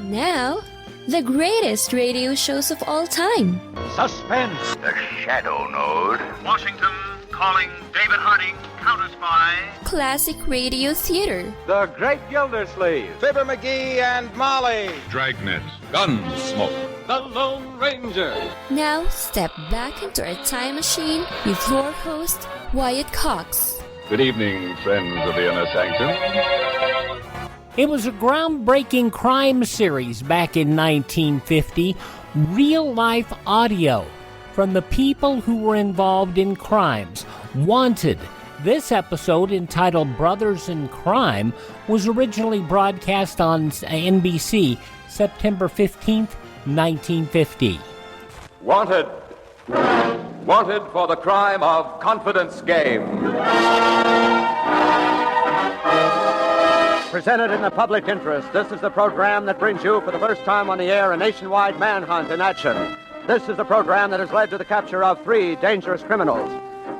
Now, the greatest radio shows of all time. Suspense. The Shadow Node. Washington calling David Harding, counter-spy. Classic radio theater. The Great Gildersleeve. Fibber McGee and Molly. Dragnet. Gunsmoke. The Lone Ranger. Now, step back into our time machine with your host, Wyatt Cox. Good evening, friends of the Inner Sanctum. It was a groundbreaking crime series back in 1950, real-life audio from the people who were involved in crimes. Wanted. This episode, entitled Brothers in Crime, was originally broadcast on NBC September 15th, 1950. Wanted. Wanted for the crime of confidence game. Presented in the public interest, this is the program that brings you for the first time on the air a nationwide manhunt in action. This is the program that has led to the capture of 3 dangerous criminals.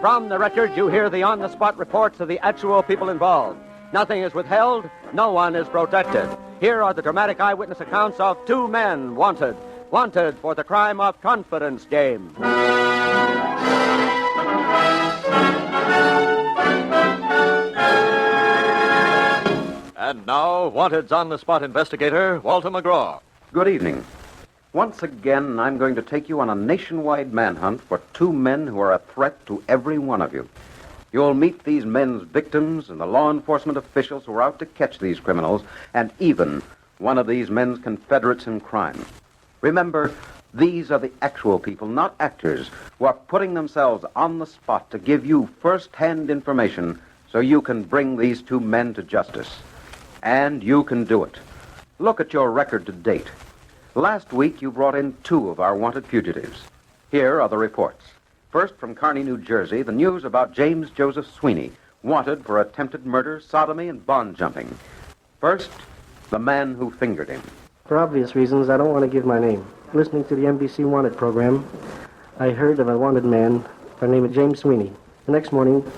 From the record, you hear the on-the-spot reports of the actual people involved. Nothing is withheld, no one is protected. Here are the dramatic eyewitness accounts of 2 men wanted for the crime of confidence game. And now, Wanted's on-the-spot investigator, Walter McGraw. Good evening. Once again, I'm going to take you on a nationwide manhunt for 2 men who are a threat to every one of you. You'll meet these men's victims and the law enforcement officials who are out to catch these criminals, and even one of these men's confederates in crime. Remember, these are the actual people, not actors, who are putting themselves on the spot to give you first-hand information so you can bring these 2 men to justice. And you can do it. Look at your record to date. Last week, you brought in 2 of our wanted fugitives. Here are the reports. First, from Kearney, New Jersey, the news about James Joseph Sweeney, wanted for attempted murder, sodomy, and bond jumping. First, the man who fingered him. For obvious reasons, I don't want to give my name. Listening to the NBC Wanted program, I heard of a wanted man by the name of James Sweeney. The next morning,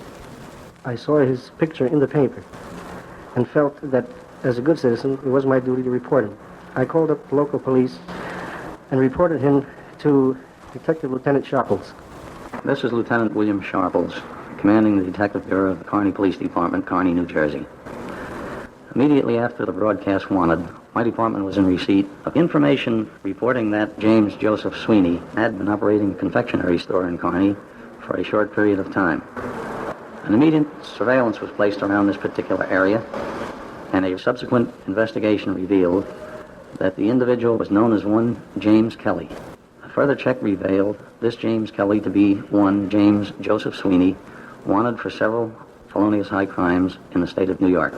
I saw his picture in the paper and felt that, as a good citizen, it was my duty to report him. I called up the local police and reported him to Detective Lieutenant Sharples. This is Lieutenant William Sharples, commanding the Detective Bureau of the Kearney Police Department, Kearney, New Jersey. Immediately after the broadcast Wanted, my department was in receipt of information reporting that James Joseph Sweeney had been operating a confectionery store in Kearney for a short period of time. An immediate surveillance was placed around this particular area, and a subsequent investigation revealed that the individual was known as one James Kelly. A further check revealed this James Kelly to be one James Joseph Sweeney, wanted for several felonious high crimes in the state of New York.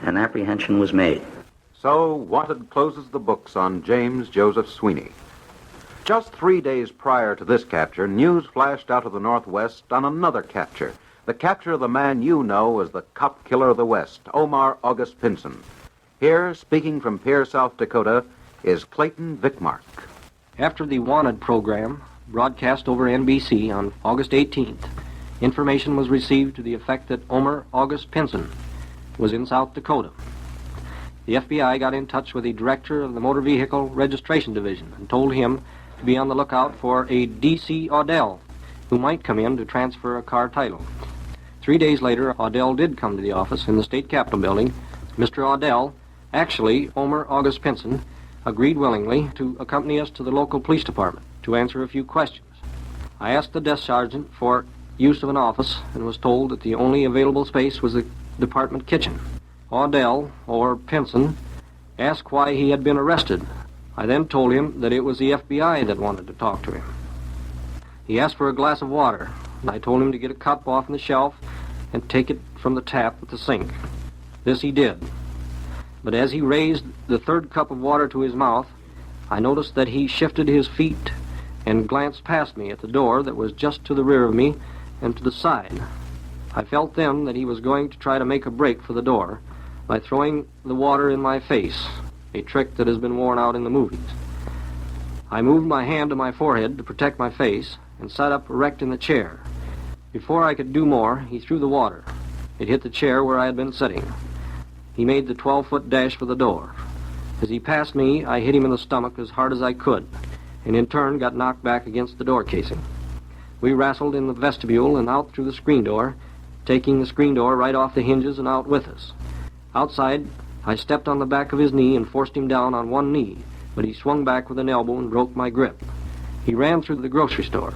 An apprehension was made. So, Wanted closes the books on James Joseph Sweeney. Just 3 days prior to this capture, news flashed out of the Northwest on another capture. The capture of the man you know as the cop killer of the West, Omar August Pinson. Here, speaking from Pierre, South Dakota, is Clayton Vickmark. After the Wanted program, broadcast over NBC on August 18th, information was received to the effect that Omar August Pinson was in South Dakota. The FBI got in touch with the director of the Motor Vehicle Registration Division and told him to be on the lookout for a D.C. Audell who might come in to transfer a car title. 3 days later, Audell did come to the office in the State Capitol building. Mr. Audell, actually Omar August Pinson, agreed willingly to accompany us to the local police department to answer a few questions. I asked the desk sergeant for use of an office and was told that the only available space was the department kitchen. Audell, or Pinson, asked why he had been arrested. I then told him that it was the FBI that wanted to talk to him. He asked for a glass of water, and I told him to get a cup off the shelf and take it from the tap at the sink. This he did. But as he raised the 3rd cup of water to his mouth, I noticed that he shifted his feet and glanced past me at the door that was just to the rear of me and to the side. I felt then that he was going to try to make a break for the door by throwing the water in my face, a trick that has been worn out in the movies. I moved my hand to my forehead to protect my face and sat up erect in the chair. Before I could do more, he threw the water. It hit the chair where I had been sitting. He made the 12-foot dash for the door. As he passed me, I hit him in the stomach as hard as I could, and in turn got knocked back against the door casing. We wrestled in the vestibule and out through the screen door, taking the screen door right off the hinges and out with us. Outside, I stepped on the back of his knee and forced him down on one knee, but he swung back with an elbow and broke my grip. He ran through the grocery store.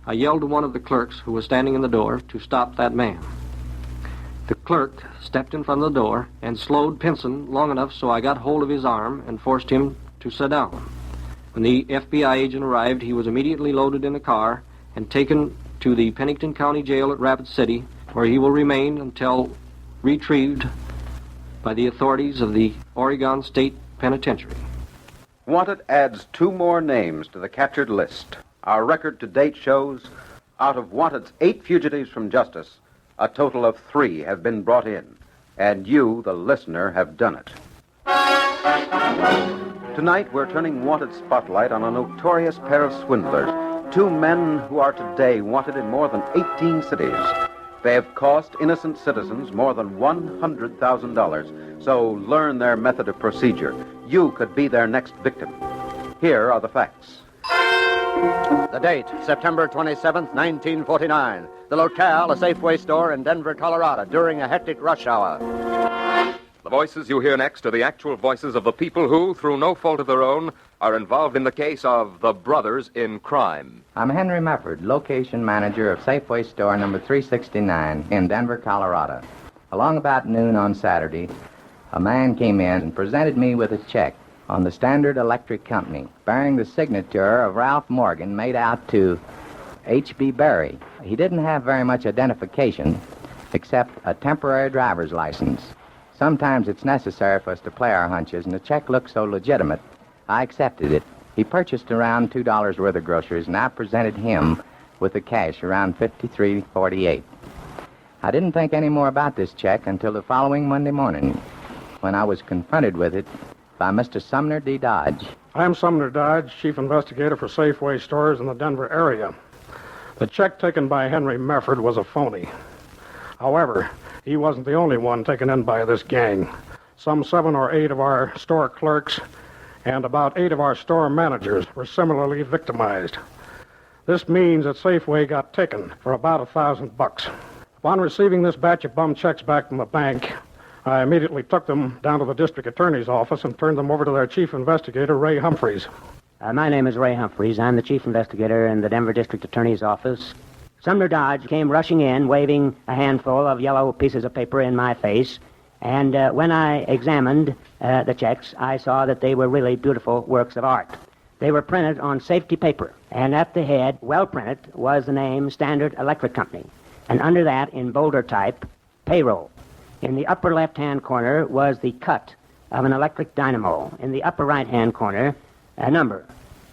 I yelled to one of the clerks who was standing in the door to stop that man. The clerk stepped in front of the door and slowed Pinson long enough so I got hold of his arm and forced him to sit down. When the FBI agent arrived, he was immediately loaded in a car and taken to the Pennington County Jail at Rapid City, where he will remain until retrieved by the authorities of the Oregon State Penitentiary. Wanted adds 2 more names to the captured list. Our record to date shows, out of Wanted's 8 fugitives from justice, a total of 3 have been brought in, and you, the listener, have done it. Tonight, we're turning Wanted's spotlight on a notorious pair of swindlers, 2 men who are today wanted in more than 18 cities. They have cost innocent citizens more than $100,000, so learn their method of procedure. You could be their next victim. Here are the facts. The date, September 27th, 1949. The locale, a Safeway store in Denver, Colorado, during a hectic rush hour. The voices you hear next are the actual voices of the people who, through no fault of their own, are involved in the case of the brothers in crime. I'm Henry Mefford, location manager of Safeway store number 369 in Denver, Colorado. Along about noon on Saturday, a man came in and presented me with a check on the Standard Electric Company bearing the signature of Ralph Morgan made out to H.B. Berry. He didn't have very much identification except a temporary driver's license. Sometimes it's necessary for us to play our hunches, and the check looked so legitimate, I accepted it. He purchased around $2 worth of groceries, and I presented him with the cash, around $53.48. I didn't think any more about this check until the following Monday morning, when I was confronted with it by Mr. Sumner D. Dodge. I'm Sumner Dodge, chief investigator for Safeway stores in the Denver area. The check taken by Henry Mefford was a phony. However, he wasn't the only one taken in by this gang. Some 7 or 8 of our store clerks and about 8 of our store managers were similarly victimized. This means that Safeway got taken for about $1,000. Upon receiving this batch of bum checks back from the bank, I immediately took them down to the district attorney's office and turned them over to their chief investigator, Ray Humphreys. My name is Ray Humphreys. I'm the chief investigator in the Denver district attorney's office. Sumner Dodge came rushing in, waving a handful of yellow pieces of paper in my face, and when I examined the checks, I saw that they were really beautiful works of art. They were printed on safety paper, and at the head, well printed, was the name Standard Electric Company, and under that, in bolder type, payroll. In the upper left-hand corner was the cut of an electric dynamo. In the upper right-hand corner, a number,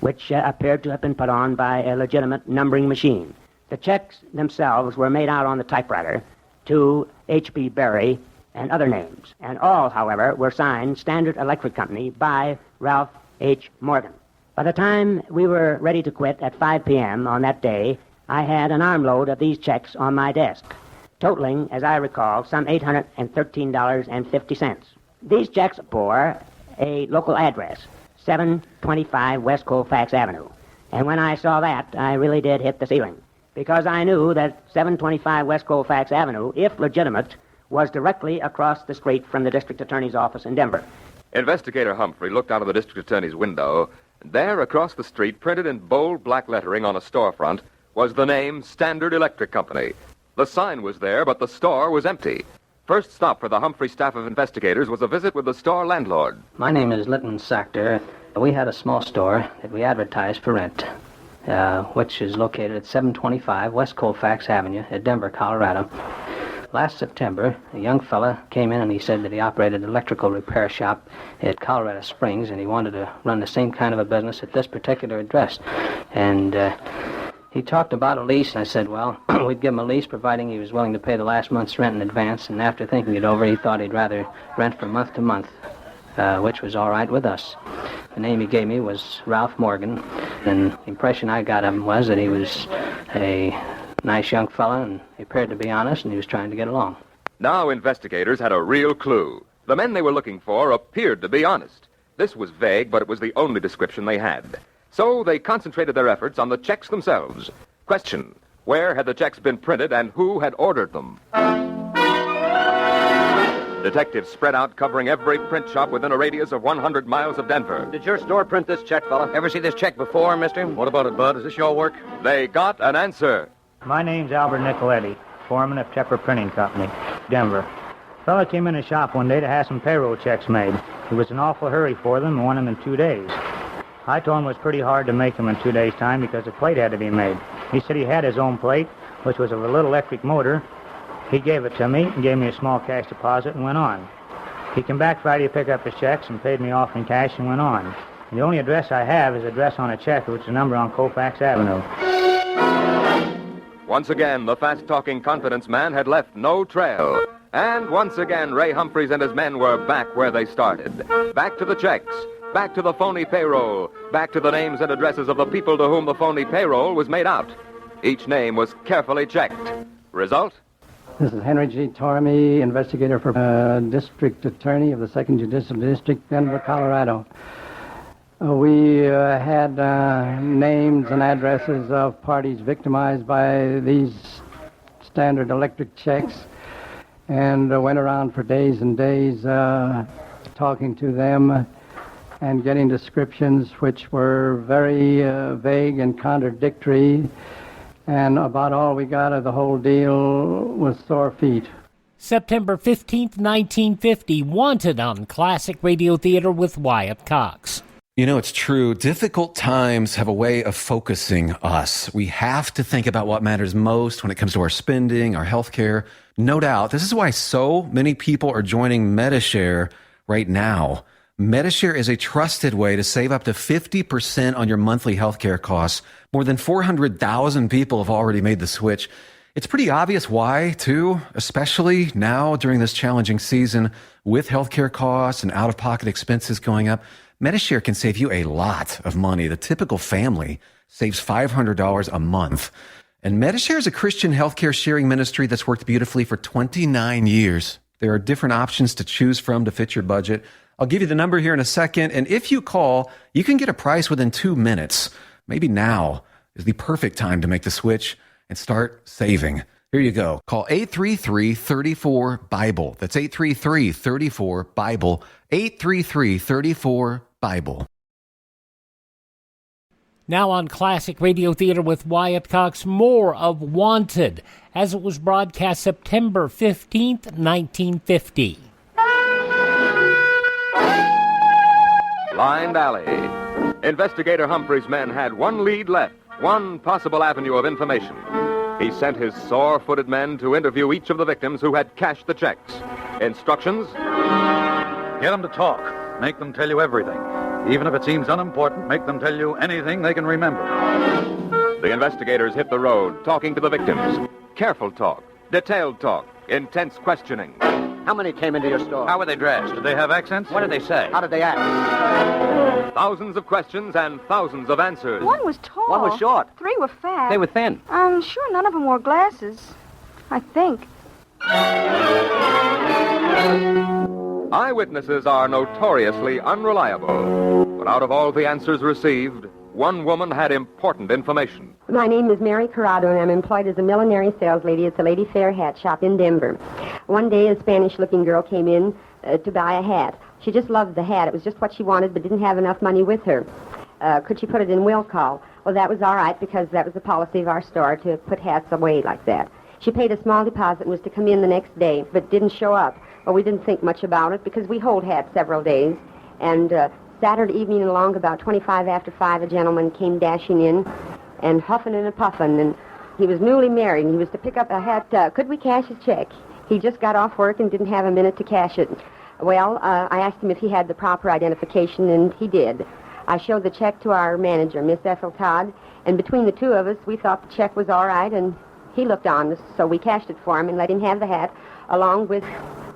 which appeared to have been put on by a legitimate numbering machine. The checks themselves were made out on the typewriter to H.B. Berry and other names, and all, however, were signed Standard Electric Company by Ralph H. Morgan. By the time we were ready to quit at 5 p.m. on that day, I had an armload of these checks on my desk, totaling, as I recall, some $813.50. These checks bore a local address, 725 West Colfax Avenue, and when I saw that, I really did hit the ceiling, because I knew that 725 West Colfax Avenue, if legitimate, was directly across the street from the district attorney's office in Denver. Investigator Humphrey looked out of the district attorney's window. There, across the street, printed in bold black lettering on a storefront, was the name Standard Electric Company. The sign was there, but the store was empty. First stop for the Humphrey staff of investigators was a visit with the store landlord. My name is Litman Sachter. We had a small store that we advertised for rent, which is located at 725 West Colfax Avenue at Denver, Colorado. Last September, a young fella came in and he said that he operated an electrical repair shop at Colorado Springs, and he wanted to run the same kind of a business at this particular address. And he talked about a lease, and I said, well, we'd give him a lease providing he was willing to pay the last month's rent in advance, and after thinking it over, he thought he'd rather rent from month to month, which was all right with us. The name he gave me was Ralph Morgan, and the impression I got of him was that he was a nice young fella, and he appeared to be honest, and he was trying to get along. Now investigators had a real clue. The men they were looking for appeared to be honest. This was vague, but it was the only description they had. So they concentrated their efforts on the checks themselves. Question: where had the checks been printed and who had ordered them? Detectives spread out, covering every print shop within a radius of 100 miles of Denver. Did your store print this check, fella? Ever see this check before, mister? What about it, Bud? Is this your work? They got an answer. My name's Albert Nicoletti, foreman of Tepper Printing Company, Denver. Fella came in the shop one day to have some payroll checks made. It was an awful hurry for them and wanted them in 2 days. I told him it was pretty hard to make them in 2 days' time because the plate had to be made. He said he had his own plate, which was of a little electric motor. He gave it to me and gave me a small cash deposit and went on. He came back Friday to pick up his checks and paid me off in cash and went on. And the only address I have is address on a check, which is a number on Colfax Avenue. Once again, the fast-talking confidence man had left no trail. And once again, Ray Humphreys and his men were back where they started. Back to the checks, back to the phony payroll, back to the names and addresses of the people to whom the phony payroll was made out. Each name was carefully checked. Result? This is Henry G. Tormey, investigator for District Attorney of the 2nd Judicial District, Denver, Colorado. We had names and addresses of parties victimized by these standard electric checks and went around for days and days talking to them and getting descriptions which were very vague and contradictory. And about all we got of the whole deal was sore feet. September 15th, 1950, Wanted on Classic Radio Theater with Wyatt Cox. You know, it's true. Difficult times have a way of focusing us. We have to think about what matters most when it comes to our spending, our health care. No doubt. This is why so many people are joining Medi-Share right now. Medi-Share is a trusted way to save up to 50% on your monthly health care costs. More than 400,000 people have already made the switch. It's pretty obvious why, too, especially now during this challenging season with health care costs and out-of-pocket expenses going up. Medi-Share can save you a lot of money. The typical family saves $500 a month. And Medi-Share is a Christian healthcare sharing ministry that's worked beautifully for 29 years. There are different options to choose from to fit your budget. I'll give you the number here in a second, and if you call, you can get a price within 2 minutes. Maybe now is the perfect time to make the switch and start saving. Here you go. Call 833-34-BIBLE. That's 833-34-BIBLE. 833-34-BIBLE. Now on Classic Radio Theater with Wyatt Cox, more of Wanted, as it was broadcast September 15th, 1950. Blind Alley. Investigator Humphrey's men had one lead left, one possible avenue of information. He sent his sore-footed men to interview each of the victims who had cashed the checks. Instructions? Get them to talk. Make them tell you everything. Even if it seems unimportant, make them tell you anything they can remember. The investigators hit the road, talking to the victims. Careful talk, detailed talk, intense questioning. How many came into your store? How were they dressed? Did they have accents? What did they say? How did they act? Thousands of questions and thousands of answers. One was tall. One was short. 3 were fat. They were thin. I'm sure none of them wore glasses. I think. Eyewitnesses are notoriously unreliable. But out of all the answers received, one woman had important information. My name is Mary Corrado, and I'm employed as a millinery sales lady at the Lady Fair hat shop in Denver. One day, a Spanish-looking girl came in to buy a hat. She just loved the hat. It was just what she wanted, but didn't have enough money with her. Could she put it in will call? Well, that was all right, because that was the policy of our store, to put hats away like that. She paid a small deposit and was to come in the next day, but didn't show up. Well, we didn't think much about it, because we hold hats several days. And Saturday evening along, about 25 after 5, a gentleman came dashing in and huffing and a-puffing, and he was newly married, and he was to pick up a hat. Could we cash his check? He just got off work and didn't have a minute to cash it. Well, I asked him if he had the proper identification, and he did. I showed the check to our manager, Miss Ethel Todd, and between the two of us, we thought the check was all right, and he looked on us, so we cashed it for him and let him have the hat, along with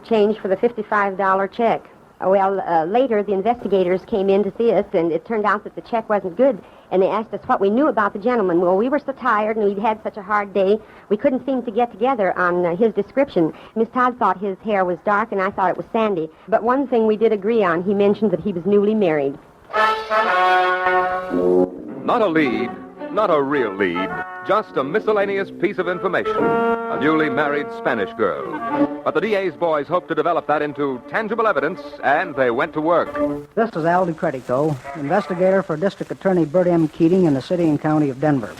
change for the $55 check. Later, the investigators came in to see us, and it turned out that the check wasn't good, and they asked us what we knew about the gentleman. Well, we were so tired, and we'd had such a hard day, we couldn't seem to get together on his description. Miss Todd thought his hair was dark, and I thought it was sandy. But one thing we did agree on, he mentioned that he was newly married. Not a lead, not a real lead, just a miscellaneous piece of information. A newly married Spanish girl. But the DA's boys hoped to develop that into tangible evidence, and they went to work. This is Al DeCredico, investigator for District Attorney Bert M. Keating in the City and County of Denver.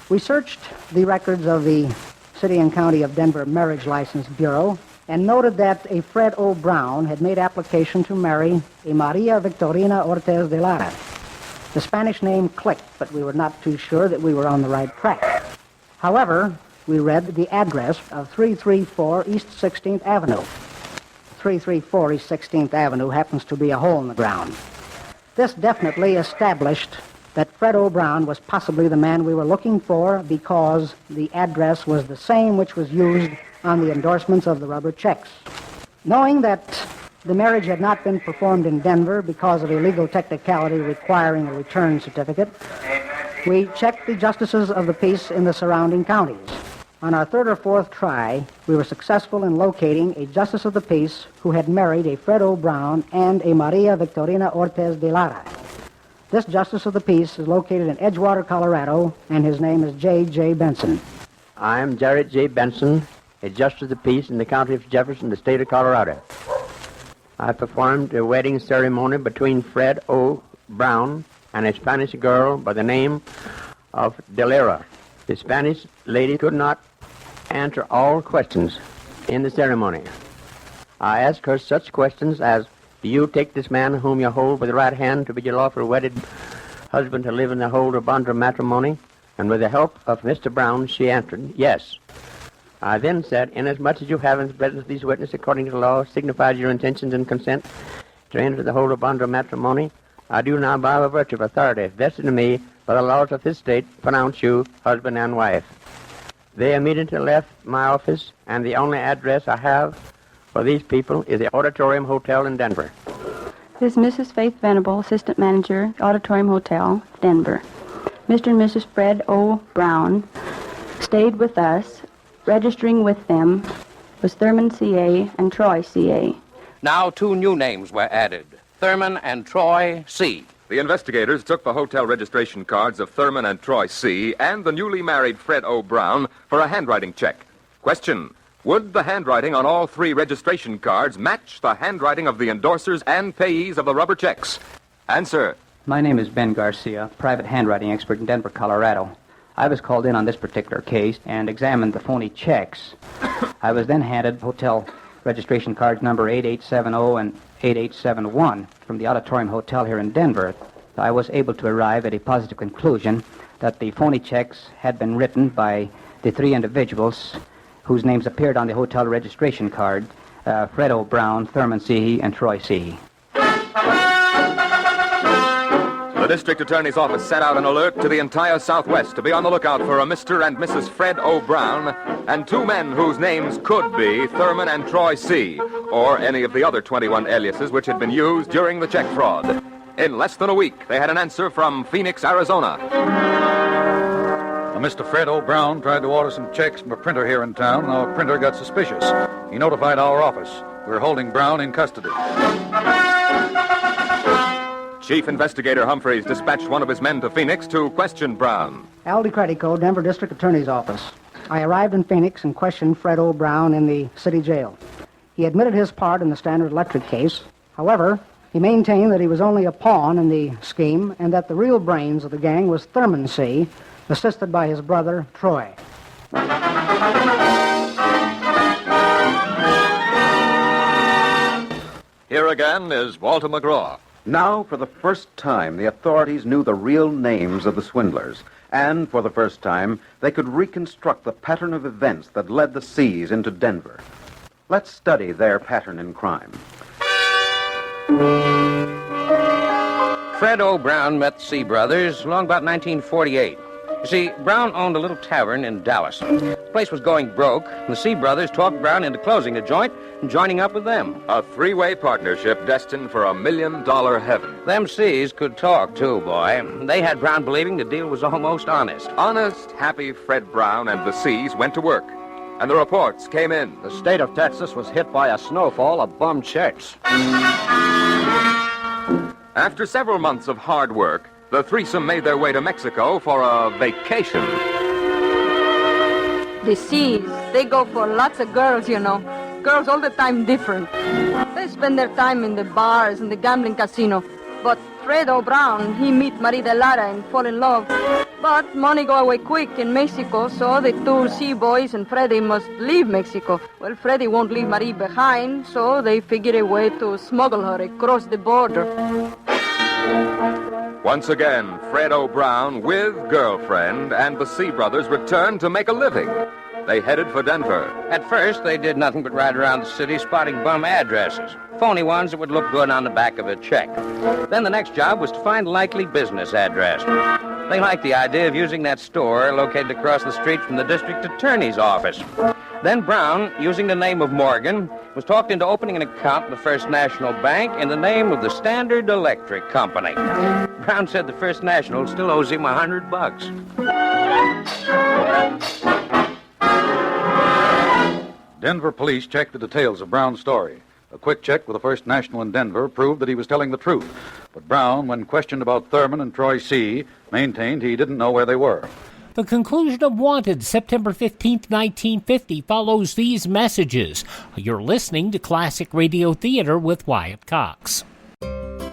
We searched the records of the City and County of Denver Marriage License Bureau and noted that a Fred O. Brown had made application to marry a Maria Victorina Ortez de Lara. The Spanish name clicked, but we were not too sure that we were on the right track. However, we read the address of 334 East 16th Avenue. 334 East 16th Avenue happens to be a hole in the ground. This definitely established that Fred O. Brown was possibly the man we were looking for because the address was the same which was used on the endorsements of the rubber checks. Knowing that the marriage had not been performed in Denver because of a legal technicality requiring a return certificate, we checked the justices of the peace in the surrounding counties. On our third or fourth try, we were successful in locating a justice of the peace who had married a Fred O. Brown and a Maria Victorina Ortez de Lara. This justice of the peace is located in Edgewater, Colorado, and his name is J. Benson. I'm Jarrett J. Benson, a justice of the peace in the county of Jefferson, the state of Colorado. I performed a wedding ceremony between Fred O. Brown and a Spanish girl by the name of De Lara. The Spanish lady could not answer all questions in the ceremony. I asked her such questions as, do you take this man whom you hold with the right hand to be your lawful wedded husband to live in the hold or bond of matrimony? And with the help of Mr. Brown, she answered, yes. I then said, inasmuch as you have in the presence of these witnesses, according to the law, signified your intentions and consent to enter the hold or bond of matrimony, I do now, by virtue of authority vested in me by the laws of this state, pronounce you husband and wife. They immediately left my office, and the only address I have for these people is the Auditorium Hotel in Denver. This is Mrs. Faith Venable, Assistant Manager, Auditorium Hotel, Denver. Mr. and Mrs. Fred O. Brown stayed with us. Registering with them was Thurman C.A. and Troy C.A. Now 2 new names were added, Thurman and Troy C. The investigators took the hotel registration cards of Thurman and Troy C. and the newly married Fred O. Brown for a handwriting check. Question: would the handwriting on all 3 registration cards match the handwriting of the endorsers and payees of the rubber checks? Answer: my name is Ben Garcia, private handwriting expert in Denver, Colorado. I was called in on this particular case and examined the phony checks. I was then handed hotel registration cards number 8870 and 8871 from the Auditorium Hotel here in Denver. I was able to arrive at a positive conclusion that the phony checks had been written by the 3 individuals whose names appeared on the hotel registration card, Fred O. Brown, Thurman C. and Troy C. The district attorney's office set out an alert to the entire Southwest to be on the lookout for a Mr. and Mrs. Fred O. Brown and 2 men whose names could be Thurman and Troy C., or any of the other 21 aliases which had been used during the check fraud. In less than a week, they had an answer from Phoenix, Arizona. Mr. Fred O. Brown tried to order some checks from a printer here in town, and our printer got suspicious. He notified our office. We're holding Brown in custody. Chief Investigator Humphreys dispatched one of his men to Phoenix to question Brown. Al DeCredico, Denver District Attorney's Office. I arrived in Phoenix and questioned Fred O. Brown in the city jail. He admitted his part in the Standard Electric case. However, he maintained that he was only a pawn in the scheme and that the real brains of the gang was Thurman C., assisted by his brother, Troy. Here again is Walter McGraw. Now, for the first time, the authorities knew the real names of the swindlers. And for the first time, they could reconstruct the pattern of events that led the C's into Denver. Let's study their pattern in crime. Fred O. Brown met the C brothers long about 1948. You see, Brown owned a little tavern in Dallas. The place was going broke, and the C brothers talked Brown into closing the joint and joining up with them. A three-way partnership destined for $1 million heaven. Them C's could talk, too, boy. They had Brown believing the deal was almost honest. Honest, happy Fred Brown and the C's went to work, and the reports came in. The state of Texas was hit by a snowfall of bum checks. After several months of hard work, the threesome made their way to Mexico for a vacation. The C's, they go for lots of girls, you know. Girls all the time different. They spend their time in the bars and the gambling casino. But Fredo Brown, he meet Marie de Lara and fall in love. But money go away quick in Mexico, so the two C boys and Freddy must leave Mexico. Well, Freddy won't leave Marie behind, so they figure a way to smuggle her across the border. Once again, Fred O'Brown with girlfriend and the C brothers returned to make a living. They headed for Denver. At first, they did nothing but ride around the city spotting bum addresses, phony ones that would look good on the back of a check. Then the next job was to find a likely business address. They liked the idea of using that store located across the street from the district attorney's office. Then Brown, using the name of Morgan, was talked into opening an account in the First National Bank in the name of the Standard Electric Company. Brown said the First National still owes him $100. Denver police checked the details of Brown's story. A quick check with the First National in Denver proved that he was telling the truth. But Brown, when questioned about Thurman and Troy C., maintained he didn't know where they were. The conclusion of Wanted, September 15th, 1950, follows these messages. You're listening to Classic Radio Theater with Wyatt Cox.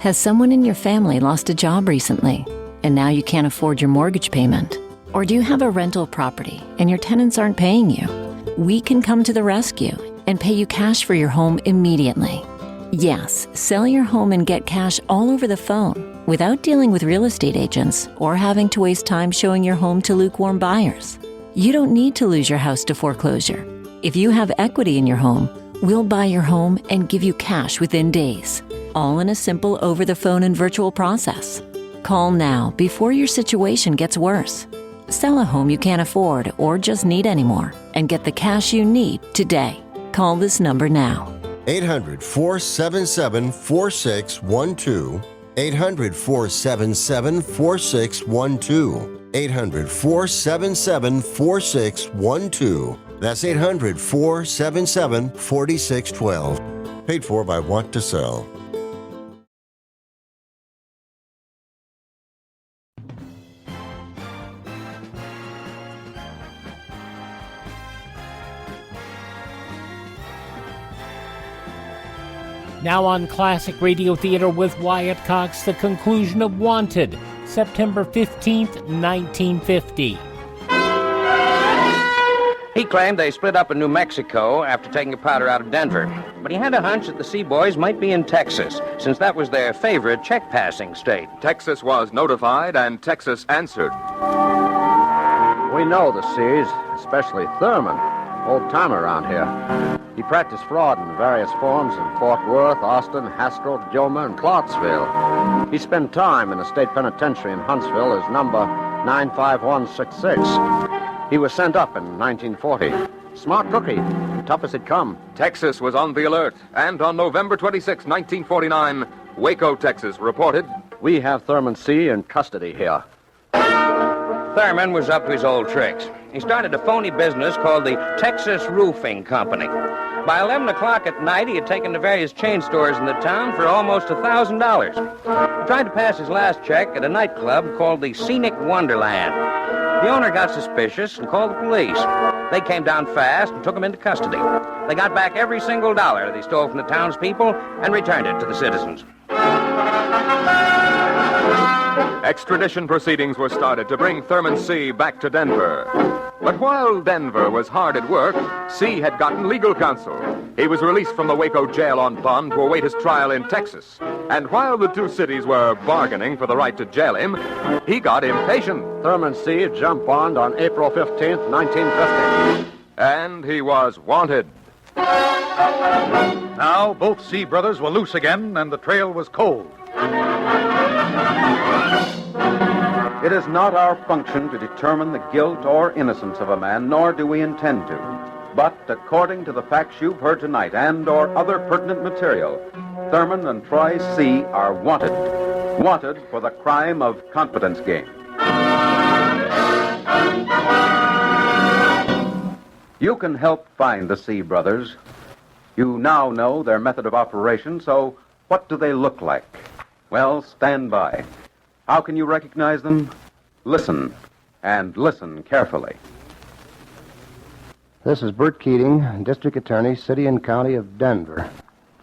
Has someone in your family lost a job recently, and now you can't afford your mortgage payment? Or do you have a rental property, and your tenants aren't paying you? We can come to the rescue and pay you cash for your home immediately. Yes, sell your home and get cash all over the phone without dealing with real estate agents or having to waste time showing your home to lukewarm buyers. You don't need to lose your house to foreclosure. If you have equity in your home, we'll buy your home and give you cash within days, all in a simple over-the-phone and virtual process. Call now before your situation gets worse. Sell a home you can't afford or just need anymore and get the cash you need today. Call this number now. 800-477-4612. 800-477-4612. 800-477-4612. That's 800-477-4612. Paid for by Want to Sell. Now on Classic Radio Theater with Wyatt Cox, the conclusion of Wanted, September 15th, 1950. He claimed they split up in New Mexico after taking the powder out of Denver. But he had a hunch that the Sea Boys might be in Texas, since that was their favorite check-passing state. Texas was notified, and Texas answered. We know the Seas, especially Thurman, old-timer around here. He practiced fraud in various forms in Fort Worth, Austin, Haskell, Gilmer, and Clarksville. He spent time in the state penitentiary in Huntsville as number 95166. He was sent up in 1940. Smart cookie, tough as it come. Texas was on the alert, and on November 26, 1949, Waco, Texas, reported, "We have Thurman C. in custody here." Thurman was up to his old tricks. He started a phony business called the Texas Roofing Company. By 11 o'clock at night, he had taken to various chain stores in the town for almost $1,000. He tried to pass his last check at a nightclub called the Scenic Wonderland. The owner got suspicious and called the police. They came down fast and took him into custody. They got back every single dollar they stole from the townspeople and returned it to the citizens. Extradition proceedings were started to bring Thurman C. back to Denver. But while Denver was hard at work, C. had gotten legal counsel. He was released from the Waco jail on bond to await his trial in Texas. And while the two cities were bargaining for the right to jail him, he got impatient. Thurman C. jumped bond on April 15th, 1950. And he was wanted. Now, both C brothers were loose again, and the trail was cold. It is not our function to determine the guilt or innocence of a man, nor do we intend to. But according to the facts you've heard tonight and or other pertinent material, Thurman and Troy C. are wanted. Wanted for the crime of confidence game. You can help find the C. brothers. You now know their method of operation, so what do they look like? Well, stand by. How can you recognize them? Listen, and listen carefully. This is Bert Keating, District Attorney, City and County of Denver.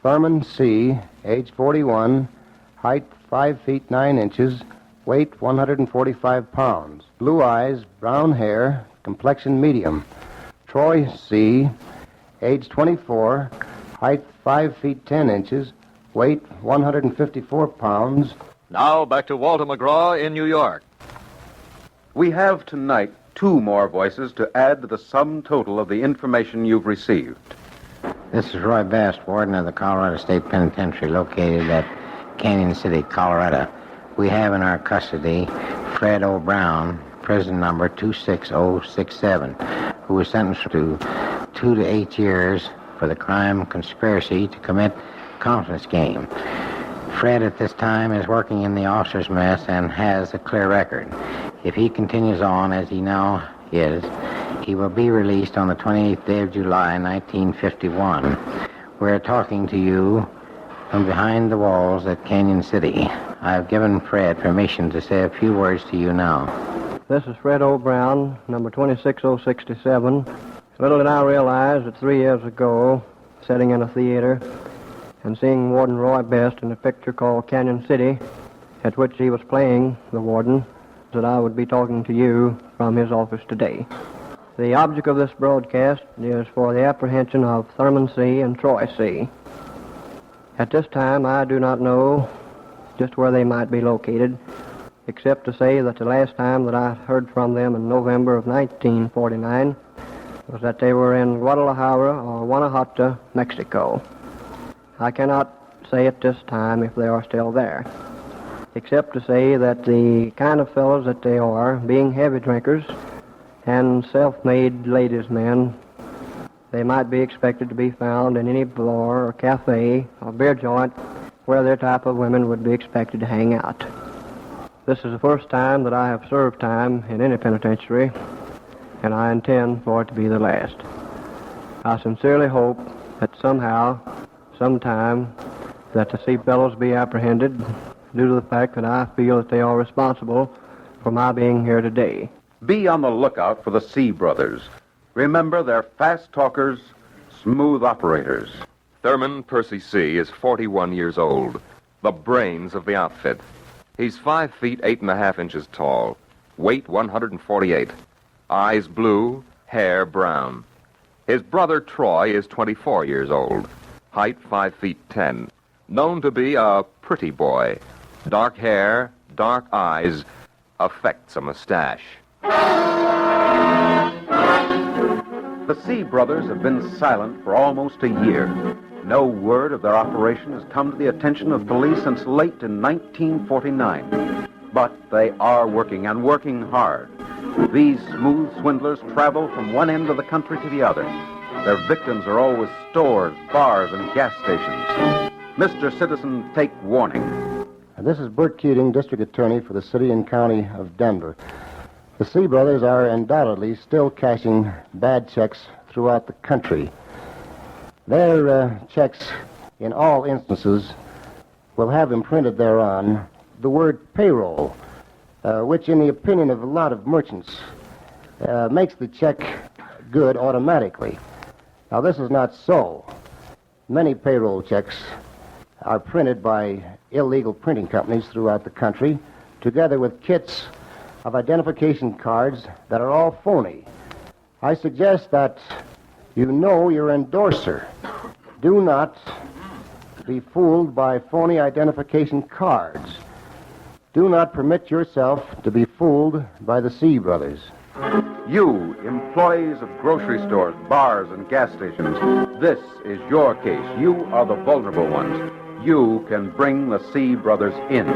Thurman C., age 41, height 5 feet 9 inches, weight 145 pounds, blue eyes, brown hair, complexion medium. Troy C., age 24, height 5 feet 10 inches, weight 154 pounds. Now back to Walter McGraw in New York. We have tonight 2 more voices to add to the sum total of the information you've received. This is Roy Bass, warden of the Colorado State Penitentiary, located at Canyon City, Colorado. We have in our custody Fred O. Brown, prison number 26067, who was sentenced to 2 to 8 years for the crime conspiracy to commit confidence game. Fred at this time is working in the officer's mess and has a clear record. If he continues on as he now is, he will be released on the 28th day of July, 1951. We're talking to you from behind the walls at Canyon City. I've given Fred permission to say a few words to you now. This is Fred O. Brown, number 26067. Little did I realize that 3 years ago, sitting in a theater and seeing Warden Roy Best in a picture called Canyon City, at which he was playing the warden, that I would be talking to you from his office today. The object of this broadcast is for the apprehension of Thurman C. and Troy C. At this time, I do not know just where they might be located, except to say that the last time that I heard from them in November of 1949 was that they were in Guadalajara or Guanajuato, Mexico. I cannot say at this time if they are still there, except to say that the kind of fellows that they are, being heavy drinkers and self-made ladies' men, they might be expected to be found in any bar or cafe or beer joint where their type of women would be expected to hang out. This is the first time that I have served time in any penitentiary, and I intend for it to be the last. I sincerely hope that somehow, sometime, that the C fellows be apprehended due to the fact that I feel that they are responsible for my being here today. Be on the lookout for the C. brothers. Remember, they're fast talkers, smooth operators. Thurman Percy C. is 41 years old, the brains of the outfit. He's 5 feet 8.5 inches tall, weight 148, eyes blue, hair brown. His brother Troy is 24 years old, height 5 feet 10, known to be a pretty boy. Dark hair, dark eyes, affects a mustache. The C. brothers have been silent for almost a year. No word of their operation has come to the attention of police since late in 1949. But they are working, and working hard. These smooth swindlers travel from one end of the country to the other. Their victims are always stores, bars, and gas stations. Mr. Citizen, take warning. This is Bert Keating, District Attorney for the City and County of Denver. The C. brothers are undoubtedly still cashing bad checks throughout the country. Their checks, in all instances, will have imprinted thereon the word payroll, which, in the opinion of a lot of merchants, makes the check good automatically. Now, this is not so. Many payroll checks are printed by illegal printing companies throughout the country, together with kits of identification cards that are all phony. I suggest that you know your endorser. Do not be fooled by phony identification cards. Do not permit yourself to be fooled by the C. brothers. You, employees of grocery stores, bars, and gas stations, this is your case. You are the vulnerable ones. You can bring the C. brothers in.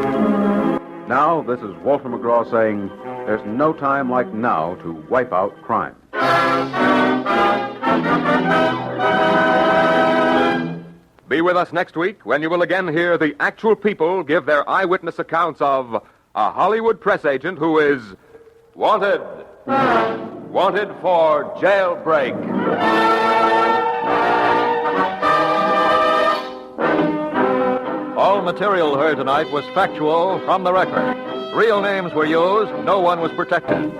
Now, this is Walter McGraw saying, there's no time like now to wipe out crime. Be with us next week when you will again hear the actual people give their eyewitness accounts of a Hollywood press agent who is wanted. Wanted for jailbreak. All material heard tonight was factual from the record. Real names were used. No one was protected.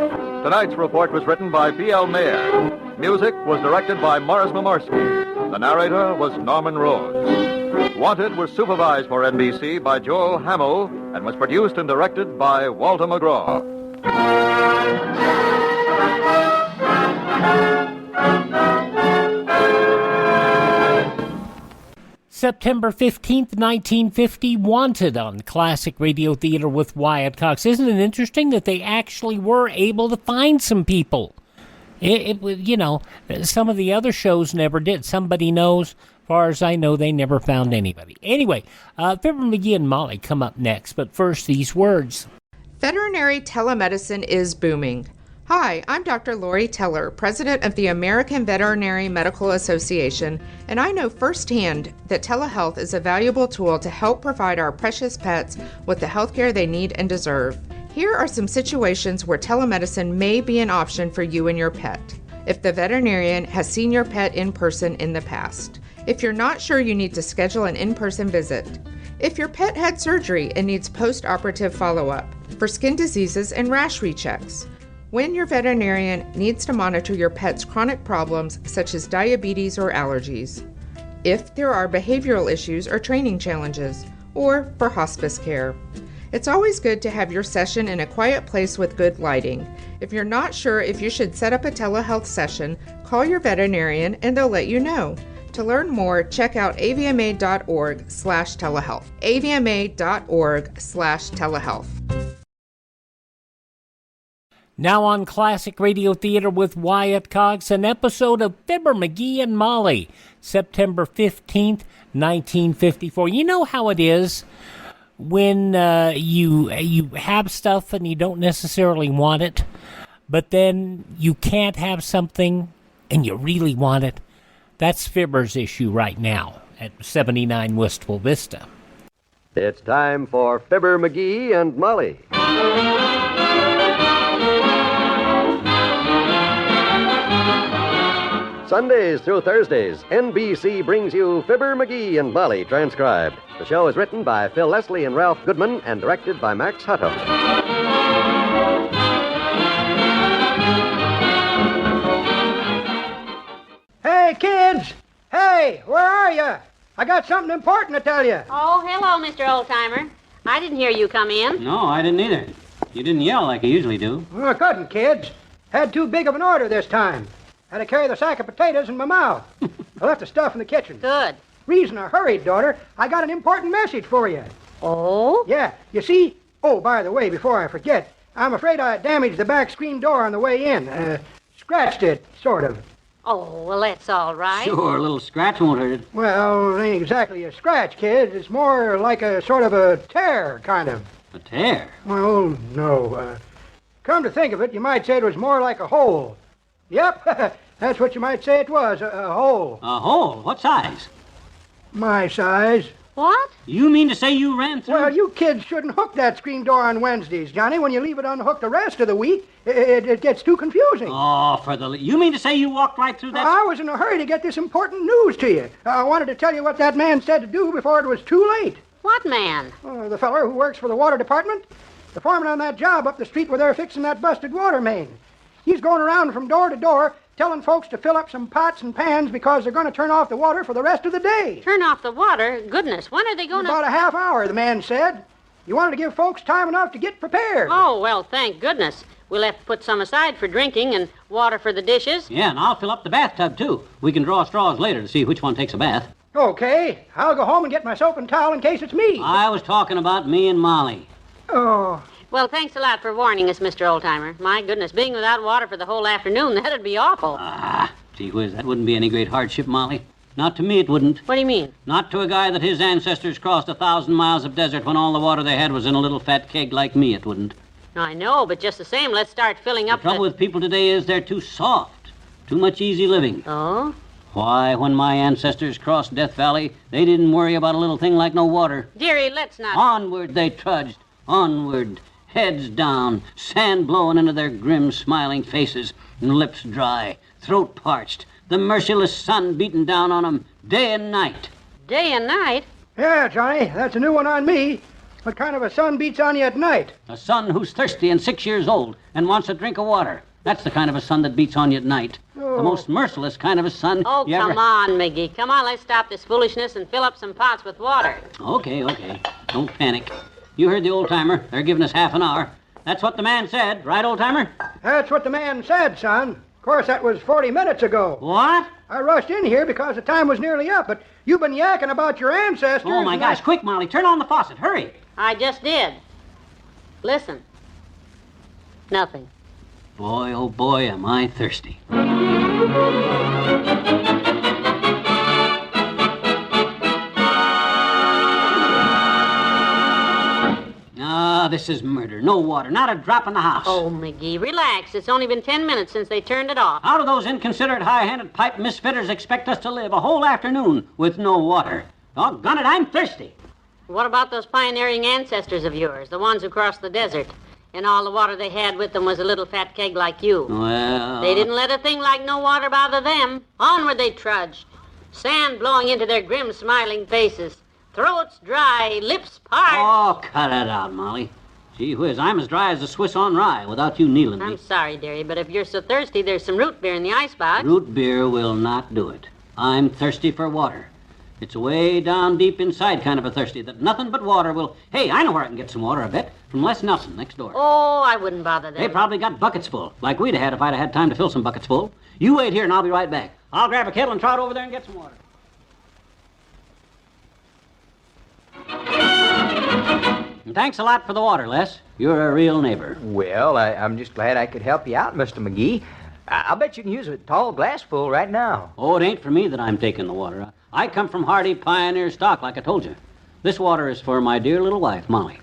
Tonight's report was written by B.L. Mayer. Music was directed by Morris Momorsky. The narrator was Norman Rhodes. Wanted was supervised for NBC by Joel Hamill and was produced and directed by Walter McGraw. September 15th, 1950, Wanted on Classic Radio Theater with Wyatt Cox. Isn't it interesting that they actually were able to find some people? It you know, some of the other shows never did. Somebody knows. As far as I know, they never found anybody. Anyway, Fibber McGee and Molly come up next, but first these words. Veterinary telemedicine is booming. Hi, I'm Dr. Lori Teller, president of the American Veterinary Medical Association, and I know firsthand that telehealth is a valuable tool to help provide our precious pets with the health care they need and deserve. Here are some situations where telemedicine may be an option for you and your pet. If the veterinarian has seen your pet in person in the past. If you're not sure you need to schedule an in-person visit. If your pet had surgery and needs post-operative follow-up. For skin diseases and rash rechecks. When your veterinarian needs to monitor your pet's chronic problems such as diabetes or allergies. If there are behavioral issues or training challenges. Or for hospice care. It's always good to have your session in a quiet place with good lighting. If you're not sure if you should set up a telehealth session, call your veterinarian and they'll let you know. To learn more, check out avma.org/telehealth. avma.org/telehealth. Now on Classic Radio Theater with Wyatt Cox, an episode of Fibber McGee and Molly, September 15th, 1954. You know how it is when you have stuff and you don't necessarily want it, but then you can't have something and you really want it. That's Fibber's issue right now at 79 Wistful Vista. It's time for Fibber McGee and Molly. Sundays through Thursdays, NBC brings you Fibber McGee and Molly transcribed. The show is written by Phil Leslie and Ralph Goodman and directed by Max Hutto. Hey, kids! Hey, where are you? I got something important to tell you. Oh, hello, Mr. Oldtimer. I didn't hear you come in. No, I didn't either. You didn't yell like you usually do. Well, I couldn't, kids. Had too big of an order this time. Had to carry the sack of potatoes in my mouth. I left the stuff in the kitchen. Good. Reason I hurried, daughter, I got an important message for you. Oh? Yeah, you see... Oh, by the way, before I forget, I'm afraid I damaged the back screen door on the way in. Scratched it, sort of. Oh, well, that's all right. Sure, a little scratch won't hurt it. Well, it ain't exactly a scratch, kids. It's more like a sort of a tear, kind of. A tear? Well, no. Come to think of it, you might say it was more like a hole. Yep, that's what you might say it was, a hole. A hole? What size? My size. What? You mean to say you ran through... Well, you kids shouldn't hook that screen door on Wednesdays, Johnny. When you leave it unhooked the rest of the week, it gets too confusing. Oh, you mean to say you walked right through that... I was in a hurry to get this important news to you. I wanted to tell you what that man said to do before it was too late. What man? The feller who works for the water department. The foreman on that job up the street where they're fixing that busted water main. He's going around from door to door telling folks to fill up some pots and pans because they're going to turn off the water for the rest of the day. Turn off the water? Goodness, when are they going to... About a half hour, the man said. You wanted to give folks time enough to get prepared. Oh, well, thank goodness. We'll have to put some aside for drinking and water for the dishes. Yeah, and I'll fill up the bathtub, too. We can draw straws later to see which one takes a bath. Okay. I'll go home and get my soap and towel in case it's me. I was talking about me and Molly. Oh... Well, thanks a lot for warning us, Mr. Oldtimer. My goodness, being without water for the whole afternoon, that'd be awful. Gee whiz, that wouldn't be any great hardship, Molly. Not to me it wouldn't. What do you mean? Not to a guy that his ancestors crossed 1,000 miles of desert when all the water they had was in a little fat keg like me, it wouldn't. I know, but just the same, let's start filling up The trouble with people today is they're too soft. Too much easy living. Oh? Why, when my ancestors crossed Death Valley, they didn't worry about a little thing like no water. Dearie, let's not... Onward they trudged. Onward. Heads down. Sand blowing into their grim, smiling faces. And lips dry. Throat parched. The merciless sun beating down on them day and night. Day and night? Yeah, Johnny, that's a new one on me. What kind of a sun beats on you at night? A son who's thirsty and 6 years old and wants a drink of water. That's the kind of a sun that beats on you at night. Oh. The most merciless kind of a sun Oh, you come ever... on, McGee. Come on, let's stop this foolishness and fill up some pots with water. Okay. Don't panic. You heard the old-timer. They're giving us half an hour. That's what the man said, right, old-timer? That's what the man said, son. Of course, that was 40 minutes ago. What? I rushed in here because the time was nearly up, but you've been yakking about your ancestors. Oh, my gosh. Quick, Molly. Turn on the faucet. Hurry. I just did. Listen. Nothing. Boy, oh boy, am I thirsty. Ah, this is murder. No water, not a drop in the house. Oh, McGee, relax. It's only been 10 minutes since they turned it off. How do those inconsiderate, high-handed pipe misfitters expect us to live a whole afternoon with no water? Doggone it, I'm thirsty. What about those pioneering ancestors of yours, the ones who crossed the desert? And all the water they had with them was a little fat keg like you. Well... They didn't let a thing like no water bother them. Onward they trudged. Sand blowing into their grim, smiling faces. Throats dry, lips parched. Oh, cut it out, Molly. Gee whiz, I'm as dry as a Swiss on rye without you kneeling me. I'm sorry, dearie, but if you're so thirsty, there's some root beer in the icebox. Root beer will not do it. I'm thirsty for water. It's a way down deep inside kind of a thirsty that nothing but water will... Hey, I know where I can get some water, I bet. From Les Nelson next door. Oh, I wouldn't bother them. They probably got buckets full, like we'd have had if I'd have had time to fill some buckets full. You wait here and I'll be right back. I'll grab a kettle and trot over there and get some water. And thanks a lot for the water, Les. You're a real neighbor. Well, I'm just glad I could help you out, Mr. McGee. I'll bet you can use a tall glass full right now. Oh, it ain't for me that I'm taking the water. I come from hardy pioneer stock, like I told you. This water is for my dear little wife, Molly.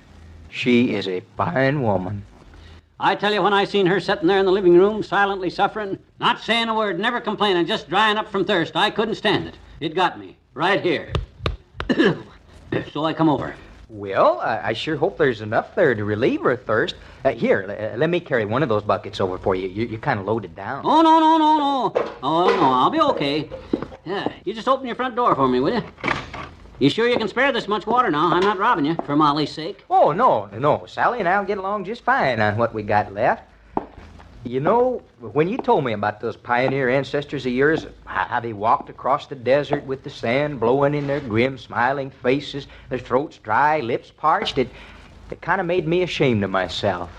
She is a fine woman. I tell you, when I seen her sitting there in the living room, silently suffering, not saying a word, never complaining, just drying up from thirst, I couldn't stand it. It got me, right here. So I come over. Well, I sure hope there's enough there to relieve her thirst. Here, let me carry one of those buckets over for you. You're kind of loaded down. Oh, no. Oh, no, I'll be okay. Yeah, you just open your front door for me, will you? You sure you can spare this much water now? I'm not robbing you, for Molly's sake. Oh, no. Sally and I'll get along just fine on what we got left. You know, when you told me about those pioneer ancestors of yours, how they walked across the desert with the sand blowing in their grim, smiling faces, their throats dry, lips parched, it kind of made me ashamed of myself.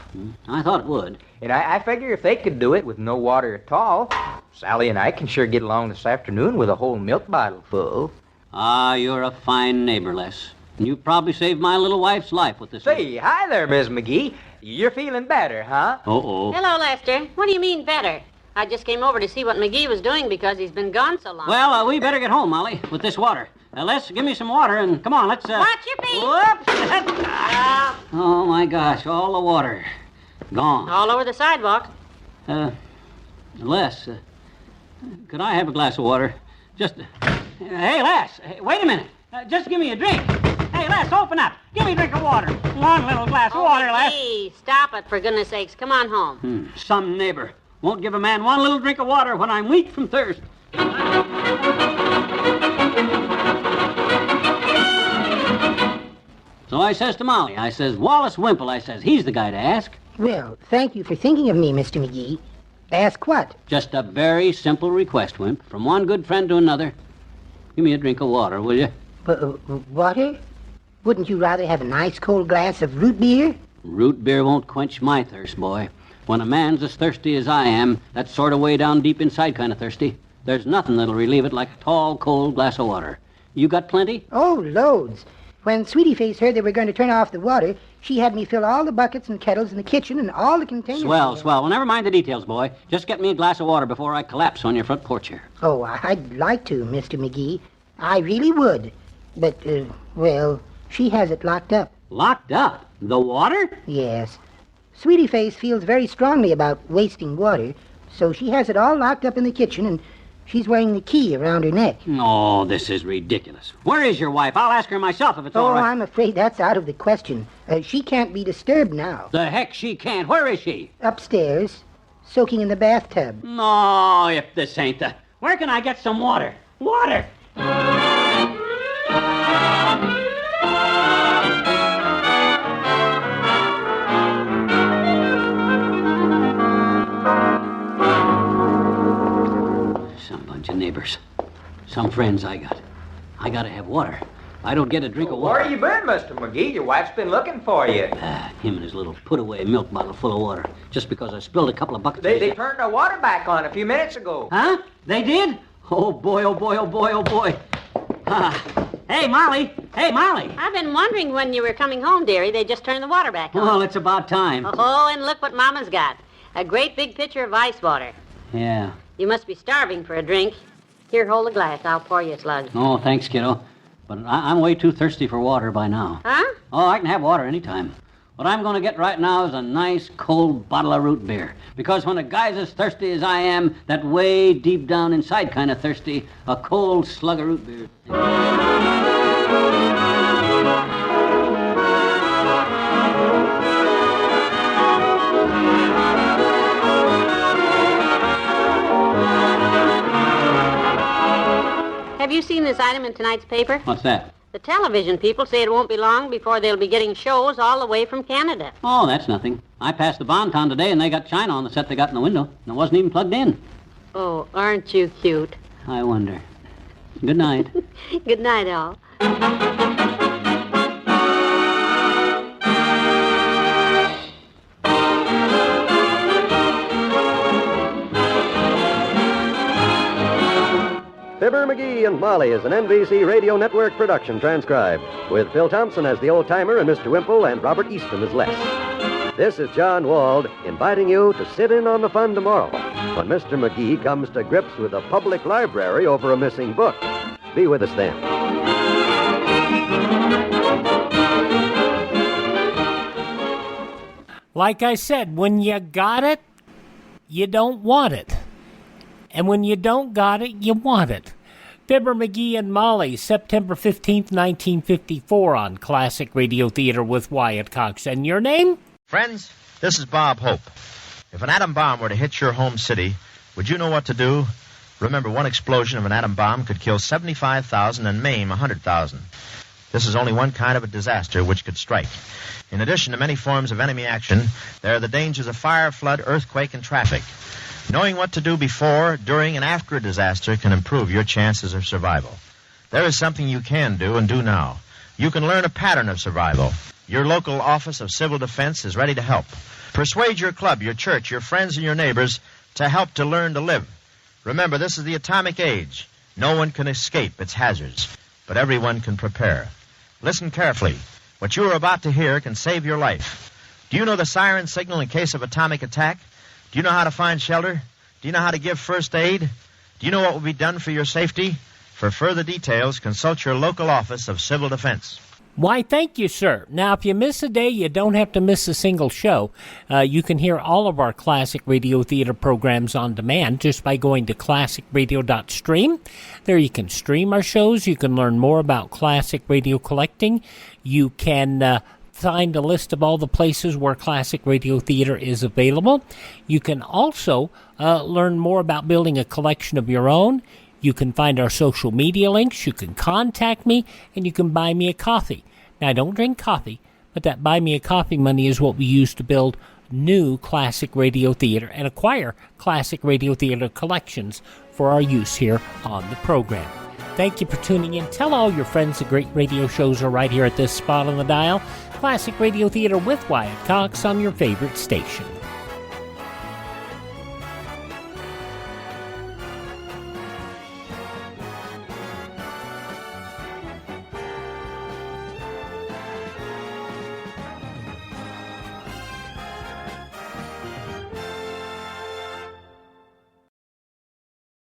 I thought it would. And I figure if they could do it with no water at all, Sally and I can sure get along this afternoon with a whole milk bottle full. Ah, you're a fine neighbor, Les. And you probably saved my little wife's life with this. Say, hi there, Miss McGee. You're feeling better, huh? Uh-oh. Hello, Lester. What do you mean better? I just came over to see what McGee was doing because he's been gone so long. Well, we better get home, Molly, with this water. Les, give me some water and come on, let's... Watch your feet! Whoops! Oh, my gosh, all the water gone. All over the sidewalk. Les, could I have a glass of water? Just... Hey, Les, wait a minute. Just give me a drink. Hey, Les, open up. Give me a drink of water. One little glass of water, Les. Hey, stop it, for goodness sakes. Come on home. Some neighbor won't give a man one little drink of water when I'm weak from thirst. So I says to Molly, I says, Wallace Wimple, I says, he's the guy to ask. Well, thank you for thinking of me, Mr. McGee. Ask what? Just a very simple request, Wimp, from one good friend to another. Give me a drink of water, will you? Water? Wouldn't you rather have a nice cold glass of root beer? Root beer won't quench my thirst, boy. When a man's as thirsty as I am, that's sort of way down deep inside kind of thirsty, there's nothing that'll relieve it like a tall, cold glass of water. You got plenty? Oh, loads. When Sweetie Face heard they were going to turn off the water, she had me fill all the buckets and kettles in the kitchen and all the containers. Swell. Well, never mind the details, boy. Just get me a glass of water before I collapse on your front porch here. Oh, I'd like to, Mr. McGee. I really would. But, well, she has it locked up. Locked up? The water? Yes. Sweetie Face feels very strongly about wasting water, so she has it all locked up in the kitchen, and she's wearing the key around her neck. Oh, this is ridiculous. Where is your wife? I'll ask her myself if it's all right. Oh, I'm afraid that's out of the question. She can't be disturbed now. The heck she can't. Where is she? Upstairs, soaking in the bathtub. No, if this ain't the... Where can I get some water? Water! Some bunch of neighbors. Some friends I got. I gotta have water. I don't get a drink of water. Where you been, Mr. McGee? Your wife's been looking for you. Him and his little put-away milk bottle full of water. Just because I spilled a couple of buckets. They turned the water back on a few minutes ago. Huh? They did? Oh, boy, oh, boy, oh, boy, oh, boy. Hey, Molly. Hey, Molly. I've been wondering when you were coming home, dearie. They just turned the water back on. Well, it's about time. Oh, and look what Mama's got. A great big pitcher of ice water. Yeah. You must be starving for a drink. Here, hold the glass. I'll pour you a slug. Oh, thanks, kiddo. But I'm way too thirsty for water by now. Huh? Oh, I can have water anytime. What I'm going to get right now is a nice, cold bottle of root beer. Because when a guy's as thirsty as I am, that way deep down inside kind of thirsty, a cold slug of root beer. Have you seen this item in tonight's paper? What's that? The television people say it won't be long before they'll be getting shows all the way from Canada. Oh, that's nothing. I passed the Bonton today, and they got China on the set they got in the window. And it wasn't even plugged in. Oh, aren't you cute? I wonder. Good night. Good night, all. Fibber McGee and Molly is an NBC Radio Network production transcribed, with Phil Thompson as the old-timer and Mr. Wimple and Robert Easton as Les. This is John Wald inviting you to sit in on the fun tomorrow when Mr. McGee comes to grips with a public library over a missing book. Be with us then. Like I said, when you got it, you don't want it. And when you don't got it, you want it. Fibber McGee and Molly, September 15th, 1954 on Classic Radio Theater with Wyatt Cox. And your name? Friends, this is Bob Hope. If an atom bomb were to hit your home city, would you know what to do? Remember, one explosion of an atom bomb could kill 75,000 and maim 100,000. This is only one kind of a disaster which could strike. In addition to many forms of enemy action, there are the dangers of fire, flood, earthquake, and traffic. Knowing what to do before, during, and after a disaster can improve your chances of survival. There is something you can do and do now. You can learn a pattern of survival. Your local Office of Civil Defense is ready to help. Persuade your club, your church, your friends, and your neighbors to help to learn to live. Remember, this is the atomic age. No one can escape its hazards, but everyone can prepare. Listen carefully. What you are about to hear can save your life. Do you know the siren signal in case of atomic attack? Do you know how to find shelter? Do you know how to give first aid? Do you know what will be done for your safety? For further details, consult your local Office of Civil Defense. Why, thank you, sir. Now, if you miss a day, you don't have to miss a single show. You can hear all of our Classic Radio Theater programs on demand just by going to classicradio.stream. There you can stream our shows. You can learn more about classic radio collecting. You can find a list of all the places where Classic Radio Theater is available. You can also learn more about building a collection of your own. You can find our social media links. You can contact me, and you can buy me a coffee. Now, I don't drink coffee, but that buy me a coffee money is what we use to build new Classic Radio Theater and acquire Classic Radio Theater collections for our use here on the program. Thank you for tuning in. Tell all your friends the great radio shows are right here at this spot on the dial. Classic Radio Theater with Wyatt Cox on your favorite station.